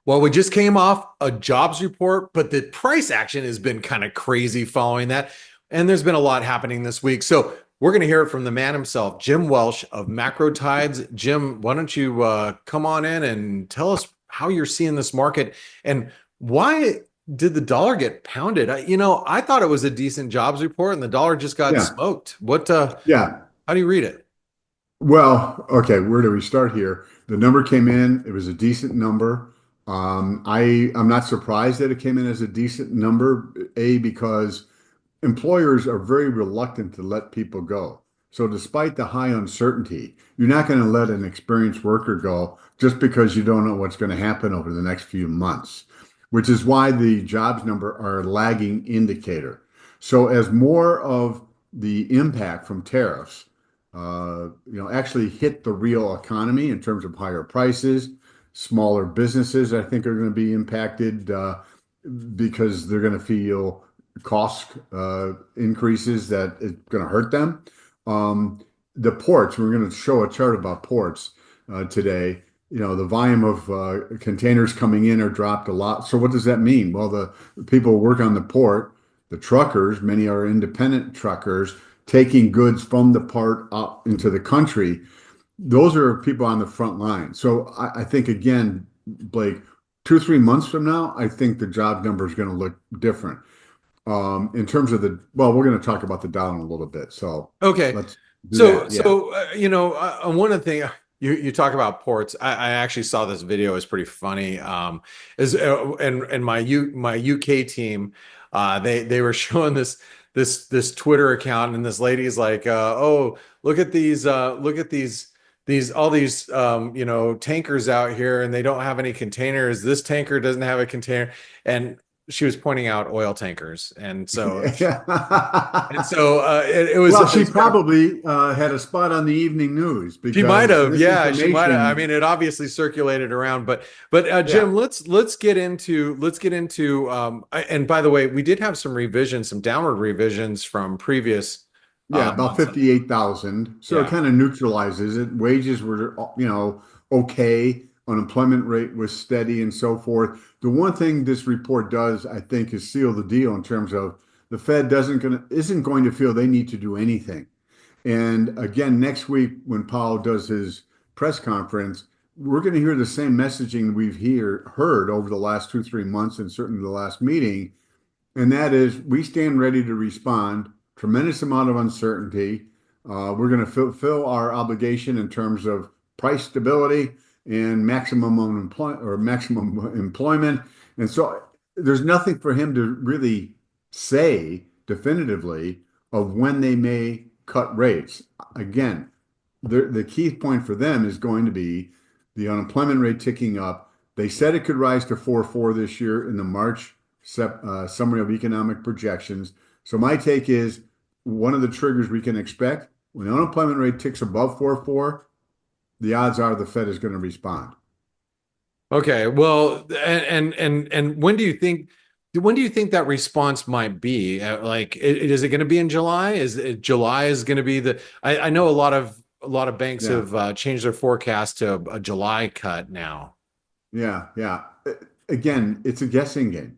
Well, we just came off a jobs report, but the price action has been kind of crazy following that. And there's been a lot happening this week. So we're going to hear it from the man himself, Jim Welsh of Macro Tides. Jim, why don't you come on in and tell us how you're seeing this market and why did the dollar get pounded? I thought it was a decent jobs report and the dollar just got Yeah, smoked. yeah. How do you read it? Okay, where do we start here? The number came in, it was a decent number. I'm not surprised that it came in as a decent number, because employers are very reluctant to let people go. So despite the high uncertainty, you're not going to let an experienced worker go just because you don't know what's going to happen over the next few months, which is why the jobs number are a lagging indicator. So as more of the impact from tariffs, actually hit the real economy in terms of higher prices, smaller businesses, I think are going to be impacted because they're going to feel cost increases that is going to hurt them. The ports, we're going to show a chart about ports today. The volume of containers coming in are dropped a lot. So what does that mean? Well, the people who work on the port, the truckers, many are independent truckers, taking goods from the port out into the country. Those are people on the front line. So I think, again, Blake, 2 or 3 months from now, I think the job number is going to look different. In terms of we're going to talk about the dollar in a little bit. So Okay. let's do So, that. Yeah. so one of the things you talk about ports. I actually saw this video. It's pretty funny. Is and my UK team, they were showing this Twitter account, and this lady's like, oh, look at these all these tankers out here, and they don't have any containers. This tanker doesn't have a container, and she was pointing out oil tankers, and Yeah. so Well, it she was kind of. probably had a spot on the evening news She might because have, this yeah, she might have. I mean, information, it obviously circulated around, but yeah, Jim, let's get into. And by the way, we did have some revisions, some downward revisions from previous yeah, about months. 58,000. So it Yeah. kind of neutralizes it. Wages were, okay. Unemployment rate was steady and so forth. The one thing this report does, I think, is seal the deal in terms of the Fed isn't going to feel they need to do anything. And again, next week when Powell does his press conference, we're going to hear the same messaging heard over the last 2, 3 months and certainly the last meeting, and that is we stand ready to respond. Tremendous amount of uncertainty. We're going to fulfill our obligation in terms of price stability and maximum unemployment or maximum employment. And so there's nothing for him to really say definitively of when they may cut rates. Again, the key point for them is going to be the unemployment rate ticking up. They said it could rise to 4.4 this year in the March summary of economic projections. So my take is one of the triggers we can expect when the unemployment rate ticks above 4.4, the odds are the Fed is going to respond. Okay. Well, and when do you think that response might be? Like, is it going to be in July? July is going to be I know a lot of banks Yeah, have changed their forecast to a July cut now. yeah. Again, it's a guessing game.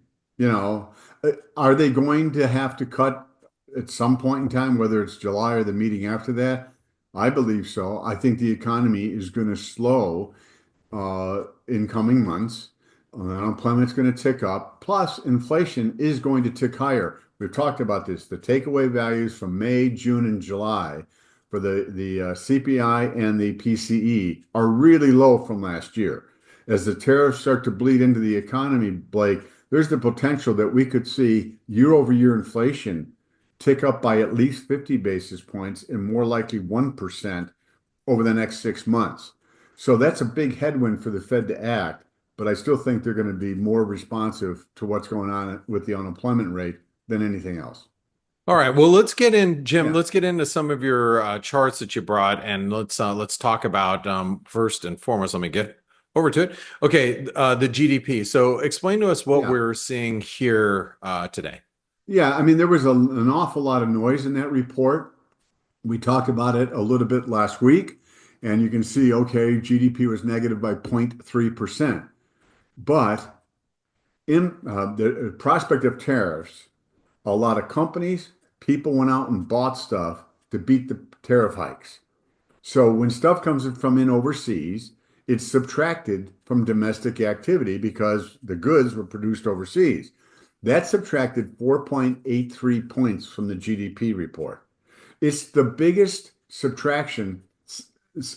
Are they going to have to cut at some point in time, whether it's July or the meeting after that? I believe so. I think the economy is going to slow in coming months. Unemployment's going to tick up. Plus, inflation is going to tick higher. We've talked about this. The takeaway values from May, June, and July for the CPI and the PCE are really low from last year. As the tariffs start to bleed into the economy, Blake, there's the potential that we could see year-over-year inflation tick up by at least 50 basis points and more likely 1% over the next 6 months. So that's a big headwind for the Fed to act, but I still think they're going to be more responsive to what's going on with the unemployment rate than anything else. All right. Well, let's get in, Jim. Yeah. Let's get into some of your charts that you brought, and let's talk about first and foremost. Let me get over to it. Okay, the GDP. So, explain to us what Yeah. we're seeing here today. Yeah. I mean, there was an awful lot of noise in that report. We talked about it a little bit last week, and you can see, okay, GDP was negative by 0.3%. But in the prospect of tariffs, a lot of companies, people went out and bought stuff to beat the tariff hikes. So when stuff comes in from overseas, it's subtracted from domestic activity because the goods were produced overseas. That subtracted 4.83 points from the GDP report. It's the biggest subtraction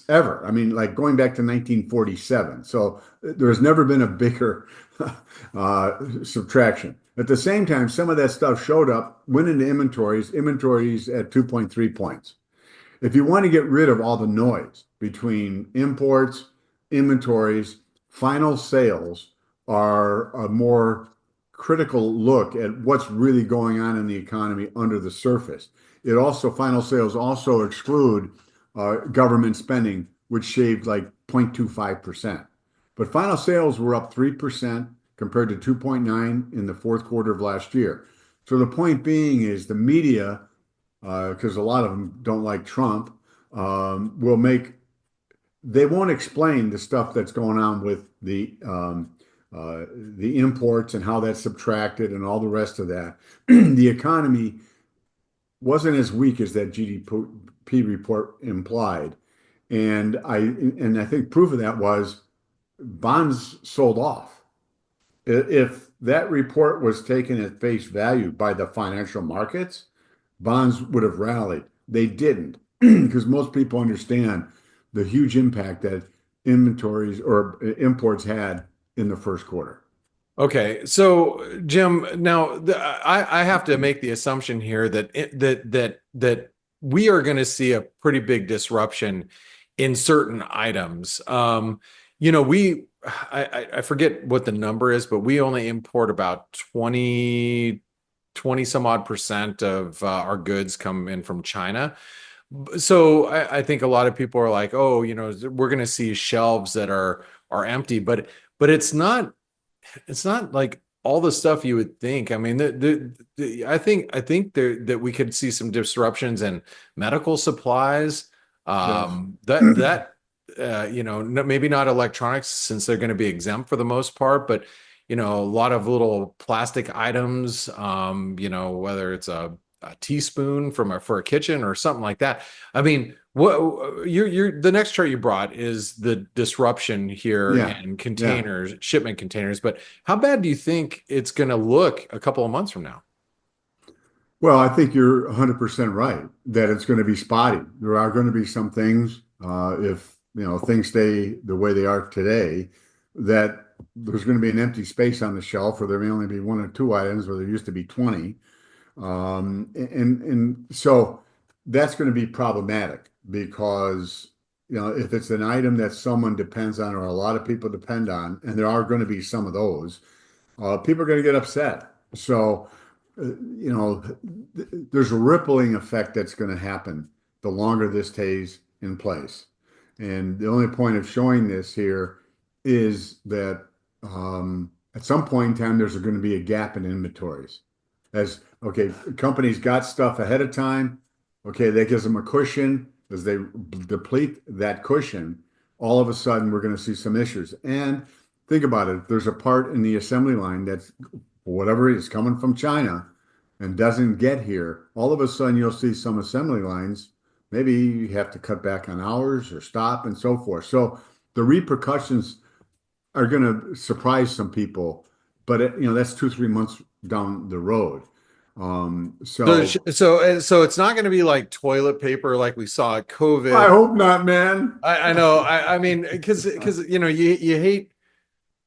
ever. I mean, like going back to 1947. So there's never been a bigger subtraction. At the same time, some of that stuff showed up, went into inventories at 2.3 points. If you want to get rid of all the noise between imports, inventories, final sales are a more critical look at what's really going on in the economy under the surface. Final sales also exclude government spending, which shaved like 0.25%. But final sales were up 3% compared to 2.9 in the fourth quarter of last year. So the point being is the media, because a lot of them don't like Trump, will make they won't explain the stuff that's going on with the imports and how that's subtracted and all the rest of that. The economy wasn't as weak as that GDP report implied, and I think proof of that was bonds sold off. If that report was taken at face value by the financial markets, bonds would have rallied. They didn't because most people understand the huge impact that inventories or imports had in the first quarter. Okay, so Jim, now I have to make the assumption here that we are going to see a pretty big disruption in certain items. I forget what the number is, but we only import about 20 some odd percent of our goods come in from China. So I think a lot of people are like, oh, we're going to see shelves that are empty, but it's not like all the stuff you would think. I mean, I think that we could see some disruptions in medical supplies. Yes. Maybe not electronics since they're going to be exempt for the most part, but a lot of little plastic items. Whether it's a teaspoon for a kitchen or something like that. I mean, what you're the next chart you brought is the disruption here Yeah. in Yeah. containers, shipment containers. But how bad do you think it's going to look a couple of months from now? Well, I think you're 100% right that it's going to be spotty. There are going to be some things, if things stay the way they are today, that there's going to be an empty space on the shelf, or there may only be one or two items where there used to be 20. And so that's going to be problematic because if it's an item that someone depends on or a lot of people depend on, and there are going to be some of those, people are going to get upset. So there's a rippling effect that's going to happen the longer this stays in place. And the only point of showing this here is that at some point in time, there's going to be a gap in inventories. As okay, companies got stuff ahead of time. Okay, that gives them a cushion. As they deplete that cushion, all of a sudden we're going to see some issues. And think about it. If there's a part in the assembly line that's whatever is coming from China and doesn't get here, all of a sudden you'll see some assembly lines. Maybe you have to cut back on hours or stop and so forth. So the repercussions are going to surprise some people, but that's 2, 3 months down the road. So, So so it's not going to be like toilet paper like we saw at I COVID. hope not, man. I know. I mean, because you hate.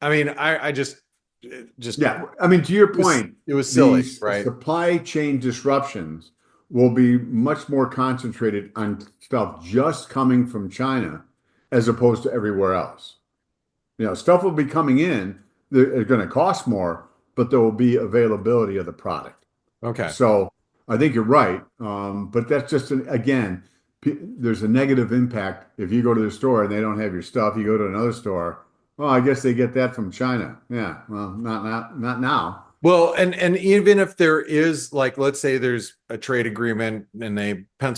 I mean, I just Yeah, I mean, to your point, it was silly, these right? supply chain disruptions will be much more concentrated on stuff just coming from China as opposed to everywhere else. Stuff will be coming in, they're going to cost more, but there will be availability of the product. Okay. So I think you're right. But that's just again, there's a negative impact if you go to the store and they don't have your stuff. You go to another store. Well, I guess they get that from China. Yeah. Well, not now. Well, and even if there is like, let's say there's a trade agreement and they pen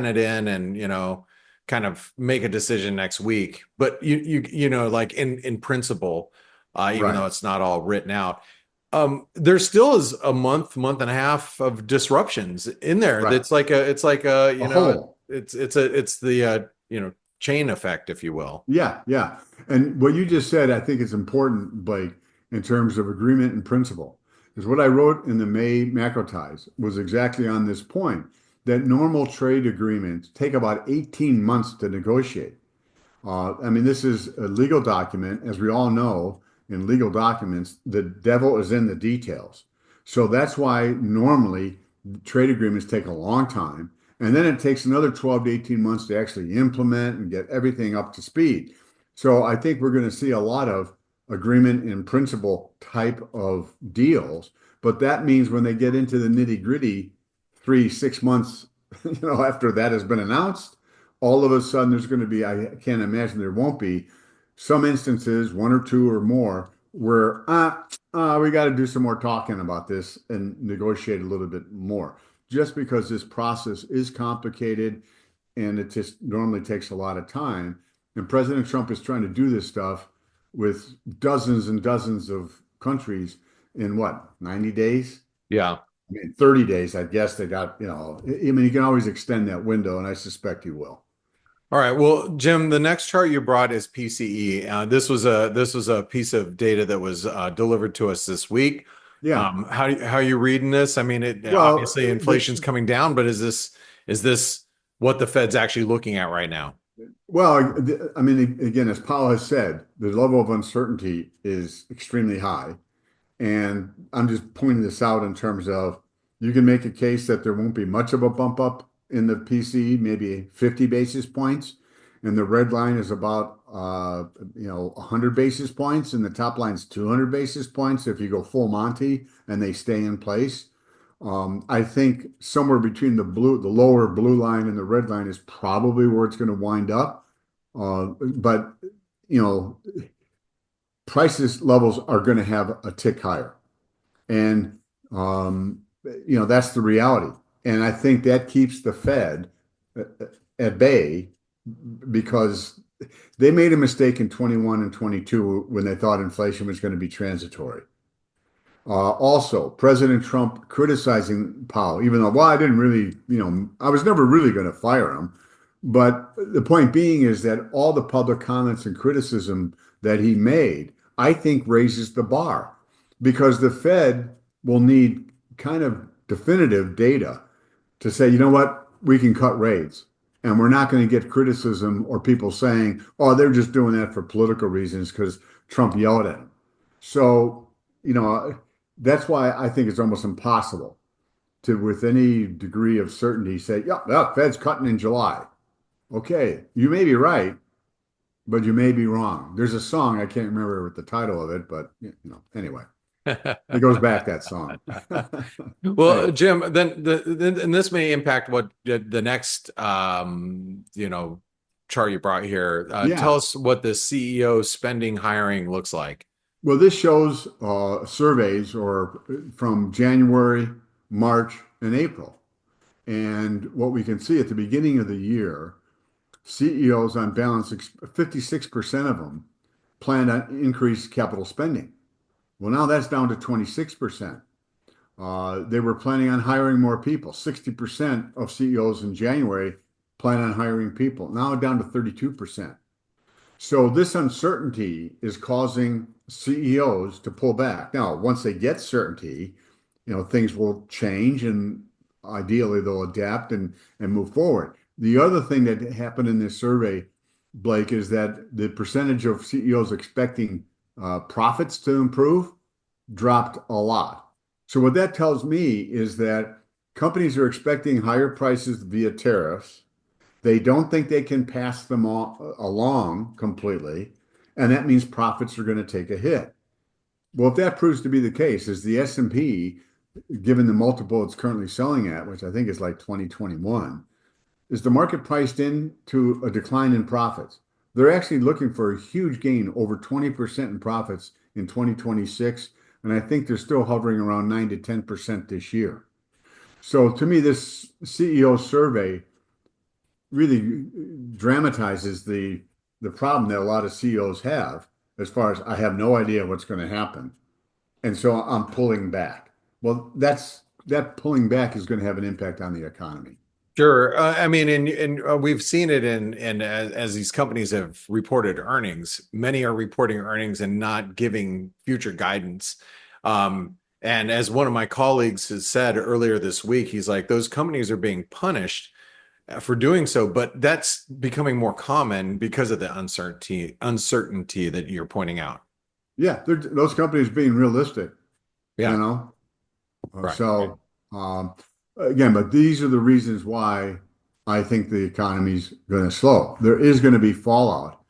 it in and kind of make a decision next week. But like in principle, even though Right, it's not all written out. There still is a month and a half of disruptions in there. right. That's like A whole. it's the chain effect, if you will. Yeah, yeah. And what you just said, I think is important, Blake, in terms of agreement and principle. Because what I wrote in the May macro ties was exactly on this point that normal trade agreements take about 18 months to negotiate. I mean, this is a legal document. As we all know, in legal documents, the devil is in the details. So that's why normally trade agreements take a long time. And then it takes another 12 to 18 months to actually implement and get everything up to speed. So I think we're going to see a lot of agreement in principle type of deals. But that means when they get into the nitty gritty, 3, 6 months, after that has been announced, all of a sudden there's going to be, I can't imagine there won't be some instances, one or two or more, where we got to do some more talking about this and negotiate a little bit more. Just because this process is complicated and it just normally takes a lot of time. And President Trump is trying to do this stuff with dozens and dozens of countries in what, 90 days? Yeah. I mean, 30 days, I guess they got, I mean, you can always extend that window, and I suspect you will. All right. Well, Jim, the next chart you brought is PCE. This was a piece of data that was delivered to us this week. Yeah. How are you reading this? I mean, it Well, obviously inflation's coming down, but is this what the Fed's actually looking at right now? I mean, again, as Powell has said, the level of uncertainty is extremely high. And I'm just pointing this out in terms of you can make a case that there won't be much of a bump up in the PCE, maybe 50 basis points. And the red line is about 100 basis points, and the top line is 200 basis points if you go full Monty and they stay in place. I think somewhere between the lower blue line and the red line is probably where it's going to wind up. But you know, prices levels are going to have a tick higher. And that's the reality. And I think that keeps the Fed at bay because they made a mistake in 21 and 22 when they thought inflation was going to be transitory. Also, President Trump criticizing Powell, even though, well, I didn't really, I was never really going to fire him. But the point being is that all the public comments and criticism that he made, I think raises the bar because the Fed will need kind of definitive data to say, you know what, we can cut rates. And we're not going to get criticism or people saying, oh, they're just doing that for political reasons because Trump yelled at them. So, you know, that's why I think it's almost impossible to, with any degree of certainty, say, yeah, the Fed's cutting in July. Okay, you may be right, but you may be wrong. There's a song, I can't remember what the title of it, but anyway, it goes back that song. Well, Anyway, Jim, then and this may impact what the next chart you brought here. Tell yeah. us what the CEO spending hiring looks like. Well, this shows surveys or from January, March, and April. And what we can see at the beginning of the year, CEOs on balance, 56% of them planned on increased capital spending. Well, now that's down to 26%. They were planning on hiring more people. 60% of CEOs in January plan on hiring people. Now down to 32%. So this uncertainty is causing CEOs to pull back. Now, once they get certainty, things will change and ideally they'll adapt and move forward. The other thing that happened in this survey, Blake, is that the percentage of CEOs expecting profits to improve dropped a lot. So what that tells me is that companies are expecting higher prices via tariffs. They don't think they can pass them all along completely, and that means profits are going to take a hit. Well, if that proves to be the case, is the S&P, given the multiple it's currently selling at, which I think is like 2021, is the market priced in to a decline in profits? They're actually looking for a huge gain, over 20% in profits in 2026, and I think they're still hovering around 9 to 10% this year. So to me, this CEO survey really dramatizes the problem that a lot of CEOs have. as far as I have no idea what's going to happen. And so I'm pulling back. Well, that pulling back is going to have an impact on the economy. Sure. I mean, and we've seen it in as these companies have reported earnings, many are reporting earnings and not giving future guidance. And as one of my colleagues has said earlier this week, he's like, those companies are being punished for doing so, but that's becoming more common because of the uncertainty that you're pointing out. Yeah, those companies being realistic, you Yeah, know. right. So again, but these are the reasons why I think the economy's going to slow. There is going to be fallout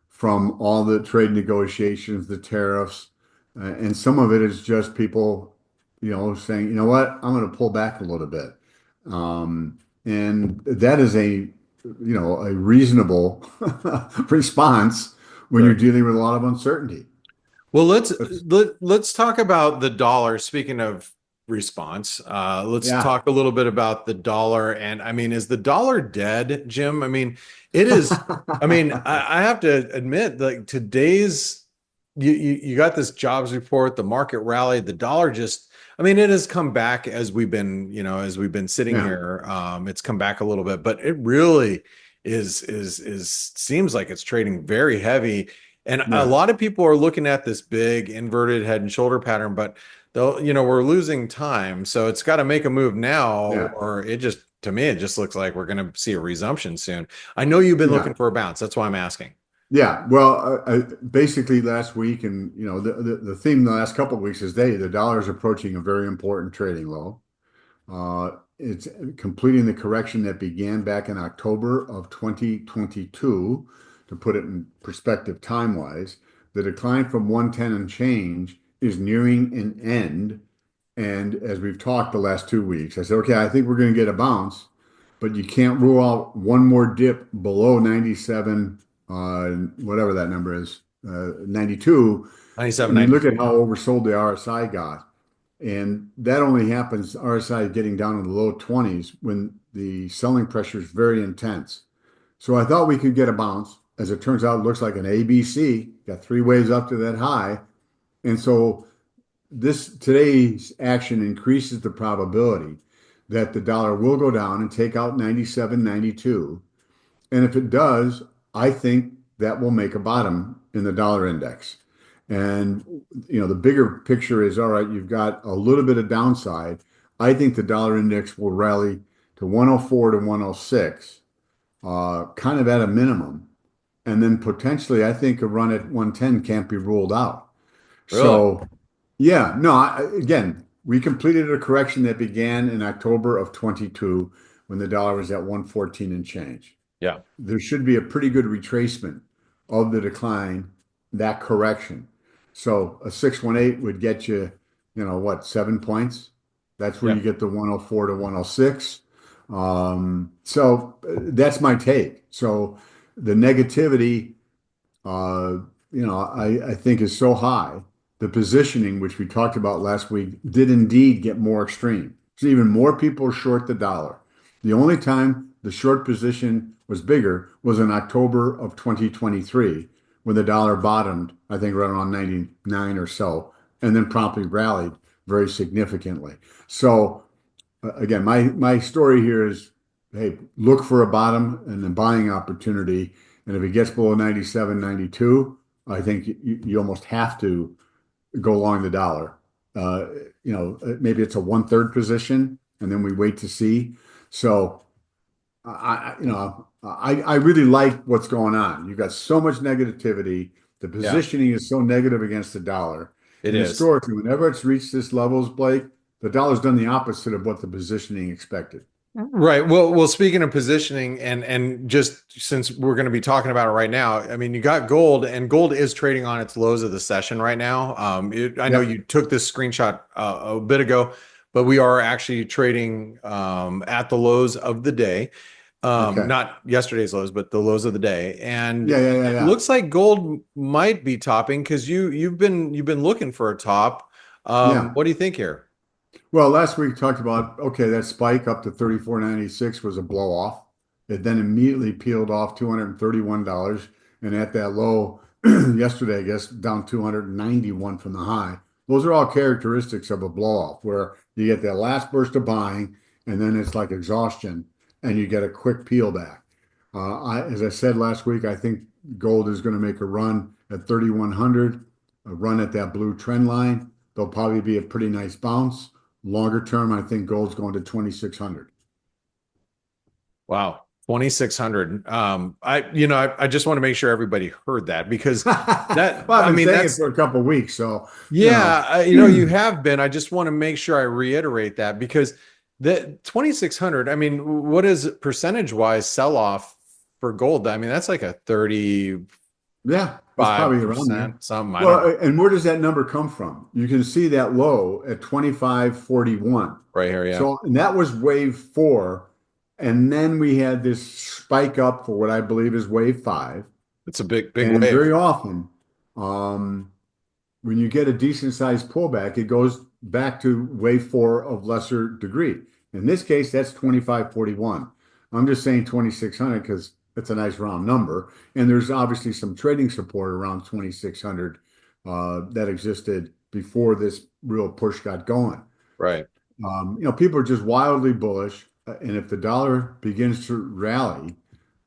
from all the trade negotiations, the tariffs, and some of it is just people, saying, you know what, I'm going to pull back a little bit. And that is a reasonable response when you're Sure. dealing with a lot of uncertainty. Well, let's That's, let's talk about the dollar. Speaking of response, let's yeah. talk a little bit about the dollar. And I mean, is the dollar dead, Jim? I mean, it is. I mean, I have to admit, like today's, you got this jobs report, the market rallied, the dollar just. I mean, it has come back as we've been, as we've been sitting Yeah. here. It's come back a little bit, but it really is seems like it's trading very heavy. And a Yeah. lot of people are looking at this big inverted head and shoulder pattern, but they'll, we're losing time. So it's got to make a move now, Yeah. or it just, to me, it just looks like we're going to see a resumption soon. I know you've been looking Yeah. for a bounce. That's why I'm asking. Yeah. Well, basically last week, and the theme the last couple of weeks is the dollar is approaching a very important trading low. It's completing the correction that began back in October of 2022. To put it in perspective time-wise, the decline from 110 and change is nearing an end. And as we've talked the last 2 weeks, I said, okay, I think we're going to get a bounce, but you can't rule out one more dip below 97, whatever that number is, 92. I 97, mean, look at 92. how oversold the RSI got. And that only happens, RSI getting down in the low 20s when the selling pressure is very intense. So I thought we could get a bounce. As it turns out, it looks like an ABC, got three waves up to that high. And so this today's action increases the probability that the dollar will go down and take out 97, 92. And if it does, I think that will make a bottom in the dollar index. And the bigger picture is all right, you've got a little bit of downside. I think the dollar index will rally to 104 to 106, kind of at a minimum. And then potentially, I think a run at 110 can't be ruled out. Really? So, yeah, no, again, we completed a correction that began in October of 22 when the dollar was at 114 and change. Yeah. There should be a pretty good retracement of the decline, that correction. So a 618 would get you, what, 7 points? That's where Yeah. you get the 104 to 106. So that's my take. So the negativity, uh, I think is so high. The positioning, which we talked about last week, did indeed get more extreme. So even more people short the dollar. The only time the short position was bigger was in October of 2023 when the dollar bottomed, I think right around 99 or so, and then promptly rallied very significantly. So again, my story here is, hey, look for a bottom and a buying opportunity. And if it gets below 97, 92, I think you almost have to go along the dollar. Maybe it's a one-third position, and then we wait to see. So I really like what's going on. You've got so much negativity. The Yeah. positioning is so negative against the dollar. It And is. historically, whenever it's reached this levels, Blake, the dollar's done the opposite of what the positioning expected. Right. Well, speaking of positioning and just since we're going to be talking about it right now, I mean, you got gold and gold is trading on its lows of the session right now. I know Yep. you took this screenshot a bit ago, but we are actually trading at the lows of the day. Okay. Not yesterday's lows, but the lows of the day. And Yeah, yeah, yeah, it yeah. looks like gold might be topping because you've been looking for a top. Yeah. What do you think here? Well, last week talked about, okay, that spike up to 34.96 was a blow off. It then immediately peeled off $231. And at that low, yesterday, I guess, down 291 from the high. Those are all characteristics of a blow off where you get that last burst of buying and then it's like exhaustion and you get a quick peel back. As I said last week, I think gold is going to make a run at 3,100, a run at that blue trend line. There'll probably be a pretty nice bounce. Longer term, I think gold's going to 2,600. Wow. 2,600. I just want to make sure everybody heard that because Well, that, I've I been mean, saying it that's, for a couple of weeks, so you know. yeah, you have been. I just want to make sure I reiterate that because the 2,600, I mean, what is percentage wise sell off for gold? I mean, that's like a 35%, Yeah, it's probably around there. something. I don't know. Well, and where does that number come from? You can see that low at 25.41. Right here. Yeah. So, and that was wave four. And then we had this spike up for what I believe is wave five. It's a big, big And wave. very often, um, when you get a decent sized pullback, it goes back to wave four of lesser degree. In this case, that's 25.41. I'm just saying 2,600 because it's a nice round number. And there's obviously some trading support around 2,600 that existed before this real push got going. Right. People are just wildly bullish. And if the dollar begins to rally,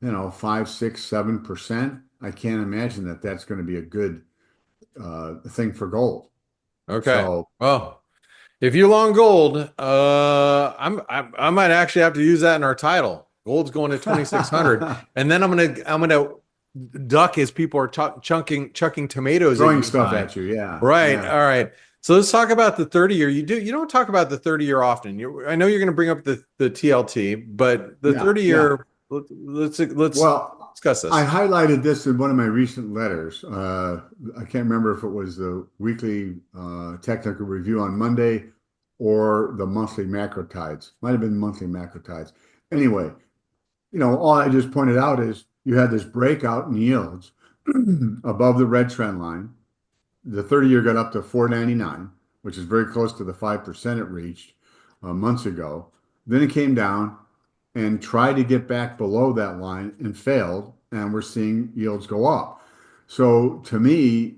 5, 6, 7%, I can't imagine that that's going to be a good thing for gold. Okay. So, Well, if you long gold, I might actually have to use that in our title. Gold's going to 2,600, and then I'm gonna duck as people are chucking tomatoes at throwing you and stuff I. at you. Yeah. Right. Yeah. All right. So let's talk about the 30 year. You don't talk about the 30 year often. I know you're going to bring up the TLT, but the Yeah. 30 Yeah. year. Let's Well, discuss I this. highlighted this in one of my recent letters. I can't remember if it was the weekly technical review on Monday or the monthly macro tides. Might have been monthly macro tides. Anyway, all I just pointed out is you had this breakout in yields above the red trend line. The 30-year got up to 499, which is very close to the 5% it reached months ago. Then it came down and tried to get back below that line and failed, and we're seeing yields go up. So to me,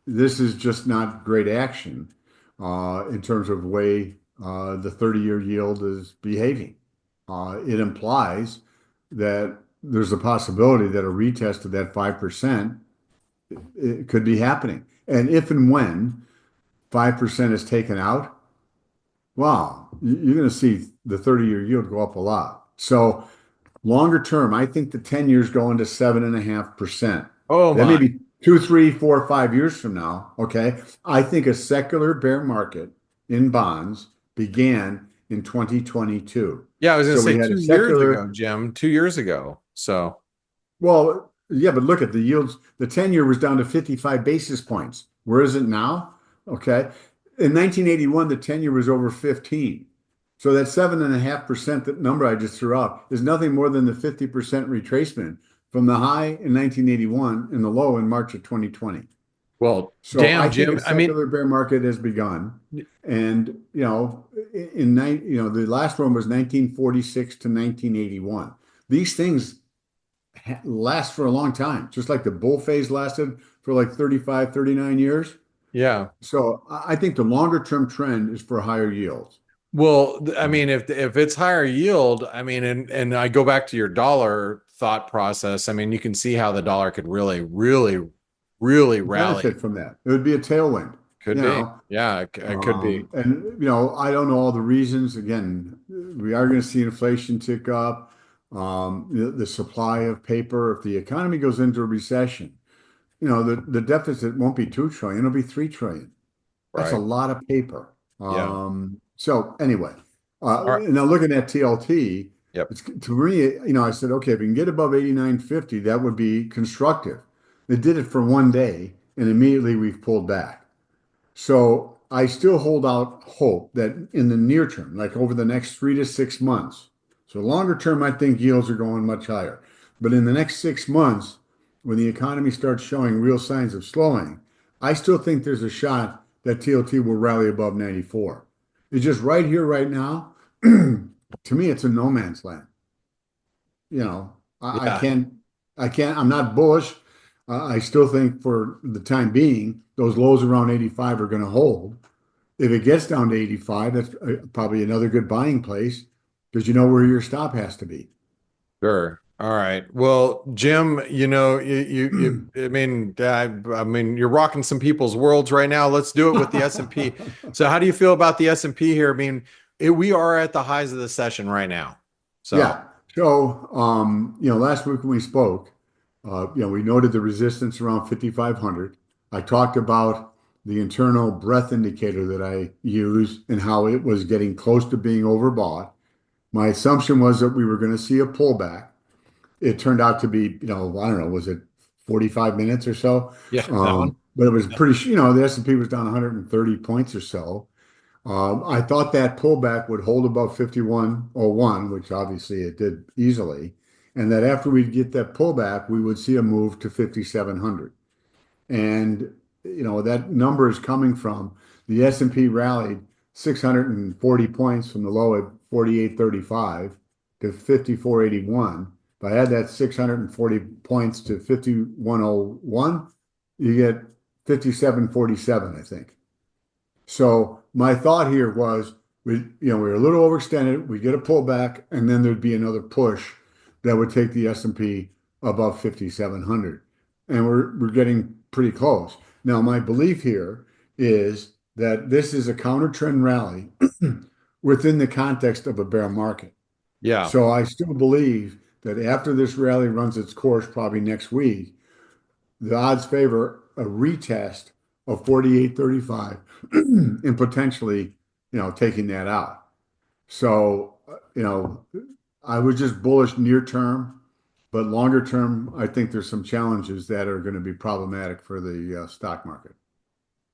this is just not great action in terms of the way the 30-year yield is behaving. It implies that there's a possibility that a retest of that 5% it could be happening. And if and when 5% is taken out, wow, you're going to see the 30-year yield go up a lot. So longer term, I think the 10 years going to 7.5%. Oh That may my. be 2, 3, 4, 5 years from now. Okay. I think a secular bear market in bonds began in 2022. Yeah, I was going to So say we had a 2 years ago, secular, Jim. 2 years ago. So. well, yeah, but look at the yields. The 10-year was down to 55 basis points. Where is it now? Okay. In 1981, the 10-year was over 15. So that 7.5% that number I just threw out is nothing more than the 50% retracement from the high in 1981 and the low in March of 2020. Well, So I damn, think a Jim. I mean, secular bear market has begun. And, the last one was 1946 to 1981. These things last for a long time, just like the bull phase lasted for like 35, 39 years. yeah. So I think the longer term trend is for higher yields. Well, I mean, if it's higher yield, I mean, and I go back to your dollar thought process. I mean, you can see how the dollar could really, really, really rally. Benefit from that. It would be a tailwind, Could you be. know. Yeah, it could be. And I don't know all the reasons. Again, we are going to see inflation tick up. The supply of paper, if the economy goes into a recession, the deficit won't be 2 trillion, it'll be 3 trillion. That's a Right. lot of paper. Yeah. So anyway, All right. now looking at TLT, Yep. it's to me, I said, okay, if we can get above 89.50, that would be constructive. It did it for one day, and immediately we've pulled back. So I still hold out hope that in the near term, like over the next 3 to 6 months, so longer term, I think yields are going much higher. But in the next 6 months, when the economy starts showing real signs of slowing, I still think there's a shot that TLT will rally above 94. It's just right here, right now. To me, it's a no man's land. You know, I Yeah. can't, I'm not bullish. I still think for the time being, those lows around 85 are going to hold. If it gets down to 85, that's probably another good buying place because you know where your stop has to be. Sure. All right. Well, Jim, I mean, you're rocking some people's worlds right now. Let's do it with the S&P. So, how do you feel about the S&P here? I mean, we are at the highs of the session right now. So, Yeah. So, last week when we spoke, we noted the resistance around 5,500. I talked about the internal breadth indicator that I use and how it was getting close to being overbought. My assumption was that we were going to see a pullback. It turned out to be, I don't know, was it 45 minutes or so? yeah, that one. But it was pretty, the S&P was down 130 points or so. I thought that pullback would hold above 51.01, which obviously it did easily, and that after we get that pullback, we would see a move to 5,700. And that number is coming from the S&P rallied 640 points from the low at 48.35 to 54.81. If I add that 640 points to 51.01, you get 57.47, I think. So my thought here was we were a little overextended, we get a pullback, and then there'd be another push that would take the S&P above 5,700. And we're getting pretty close. Now, my belief here is that this is a counter trend rally within the context of a bear market. Yeah. So I still believe that after this rally runs its course, probably next week, the odds favor a retest of 48.35 and potentially, taking that out. So, I was just bullish near term, but longer term, I think there's some challenges that are going to be problematic for the stock market.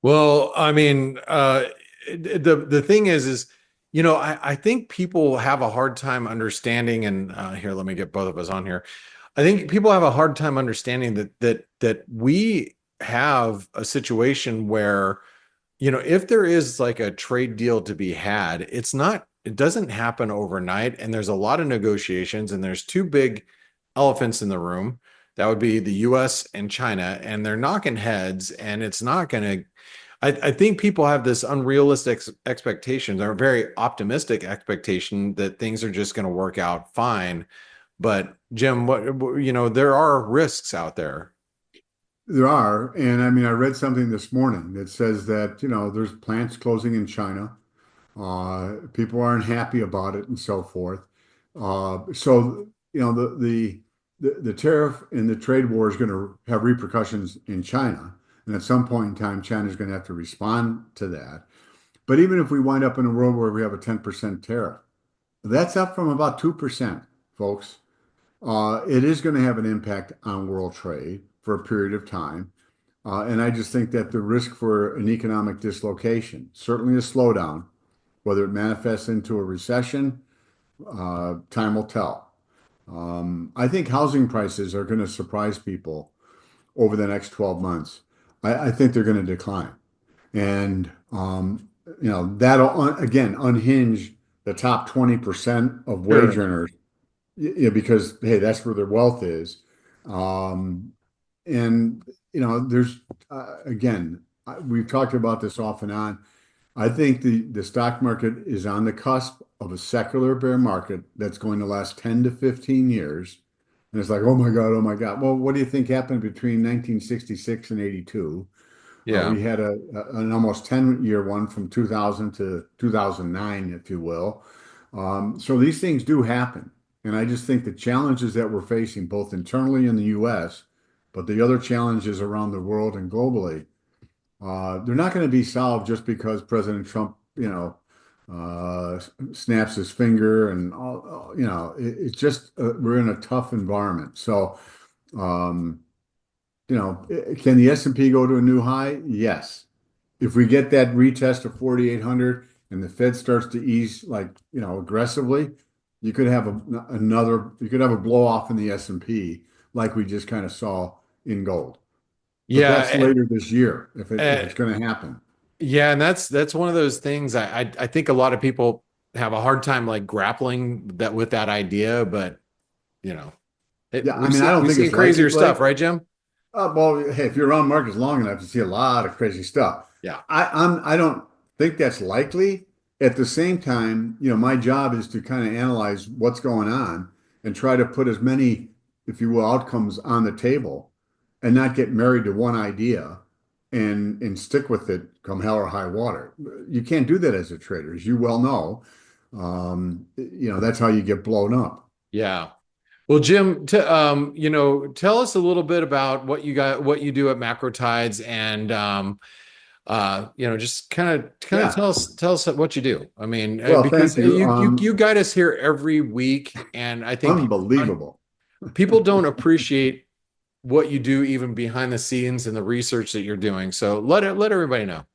Well, I mean, the thing is, I think people have a hard time understanding, and here, let me get both of us on here. I think people have a hard time understanding that we have a situation where, if there is like a trade deal to be had, it doesn't happen overnight, and there's a lot of negotiations, and there's two big elephants in the room. That would be the US and China, and they're knocking heads, and it's not going to. I think people have this unrealistic expectation, or a very optimistic expectation that things are just going to work out fine. But Jim, there are risks out there. There are, and I mean, I read something this morning that says that, there's plants closing in China. People aren't happy about it and so forth. So, the tariff and the trade war is going to have repercussions in China. And at some point in time, China is going to have to respond to that. But even if we wind up in a world where we have a 10% tariff, that's up from about 2%, folks. It is going to have an impact on world trade for a period of time. And I just think that the risk for an economic dislocation, certainly a slowdown, whether it manifests into a recession, time will tell. I think housing prices are going to surprise people over the next 12 months. I think they're going to decline. And, that'll, again, unhinge the top 20% of wage Sure. earners, because, hey, that's where their wealth is. Um, and, there's, again, we've talked about this off and on. I think the stock market is on the cusp of a secular bear market that's going to last 10 to 15 years. And it's like, oh my God, oh my God. Well, what do you think happened between 1966 and 82? Yeah. We had an almost 10-year one from 2000 to 2009, if you will. So these things do happen. And I just think the challenges that we're facing, both internally in the US, but the other challenges around the world and globally, they're not going to be solved just because President Trump, snaps his finger and all, it's just we're in a tough environment. So, um, can the S&P go to a new high? Yes. If we get that retest of 4,800 and the Fed starts to ease like, aggressively, you could have you could have a blow off in the S&P like we just kind of saw in gold. But that's Yeah. later this year if Uh, it's going to happen. yeah, and that's one of those things I think a lot of people have a hard time like grappling that with that idea, but you know, Yeah, I we've mean, I seen don't we've think seen it's likely, crazier stuff, Blake. right, Jim? Well, hey, if you're around markets long enough, you see a lot of crazy stuff. Yeah. I don't think that's likely. At the same time, my job is to kind of analyze what's going on and try to put as many, if you will, outcomes on the table and not get married to one idea and stick with it come hell or high water. You can't do that as a trader, as you well know. That's how you get blown up. Yeah. Well, Jim, tell us a little bit about what you do at Macro Tides, and just kind of Yeah. tell us what you do. I mean, Well, because thank you. you guide us here every week, and I think Unbelievable. people don't appreciate what you do even behind the scenes and the research that you're doing. So let everybody know.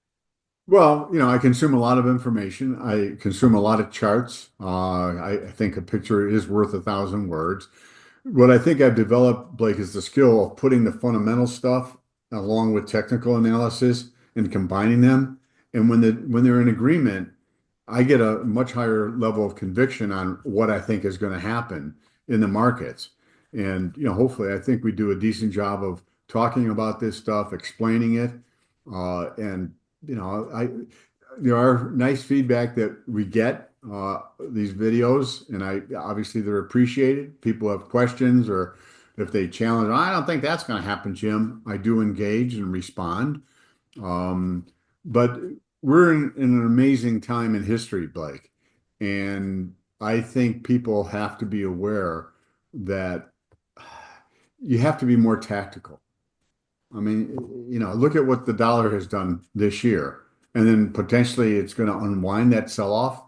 Well, I consume a lot of information. I consume a lot of charts. I think a picture is worth 1,000 words. What I think I've developed, Blake, is the skill of putting the fundamental stuff along with technical analysis and combining them. And when they're in agreement, I get a much higher level of conviction on what I think is going to happen in the markets. And hopefully, I think we do a decent job of talking about this stuff, explaining it, and I there are nice feedback that we get these videos, and I obviously they're appreciated. People have questions, or if they challenge, I don't think that's going to happen, Jim. I do engage and respond. Um, but we're in an amazing time in history, Blake, and I think people have to be aware that you have to be more tactical. I mean, look at what the dollar has done this year, and then potentially it's going to unwind that sell-off.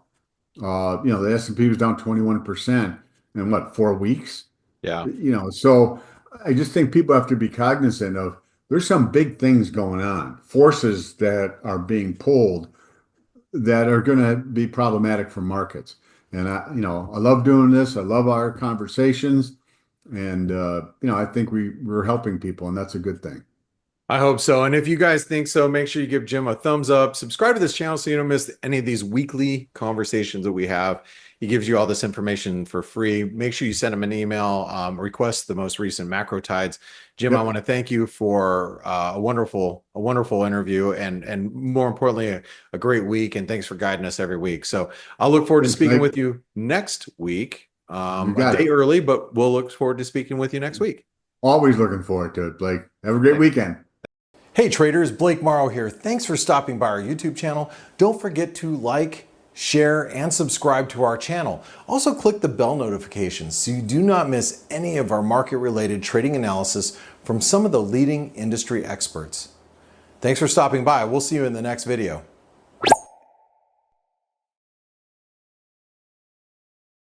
The S&P was down 21% in what, 4 weeks? Yeah. So I just think people have to be cognizant of there's some big things going on, forces that are being pulled that are going to be problematic for markets. And I love doing this. I love our conversations, and I think we're helping people, and that's a good thing. I hope so. And if you guys think so, make sure you give Jim a thumbs up. Subscribe to this channel so you don't miss any of these weekly conversations that we have. He gives you all this information for free. Make sure you send him an email, request the most recent macro tides. Jim, I Yep. want to thank you for a wonderful interview, and more importantly, a great week. And thanks for guiding us every week. So I'll look forward to Thanks, speaking Blake. with you next week, You a got day it. early, but we'll look forward to speaking with you next week. Always looking forward to it, Blake. Have a great Thanks. weekend. Hey traders, Blake Morrow here. Thanks for stopping by our YouTube channel. Don't forget to like, share, and subscribe to our channel. Also click the bell notifications so you do not miss any of our market-related trading analysis from some of the leading industry experts. Thanks for stopping by. We'll see you in the next video.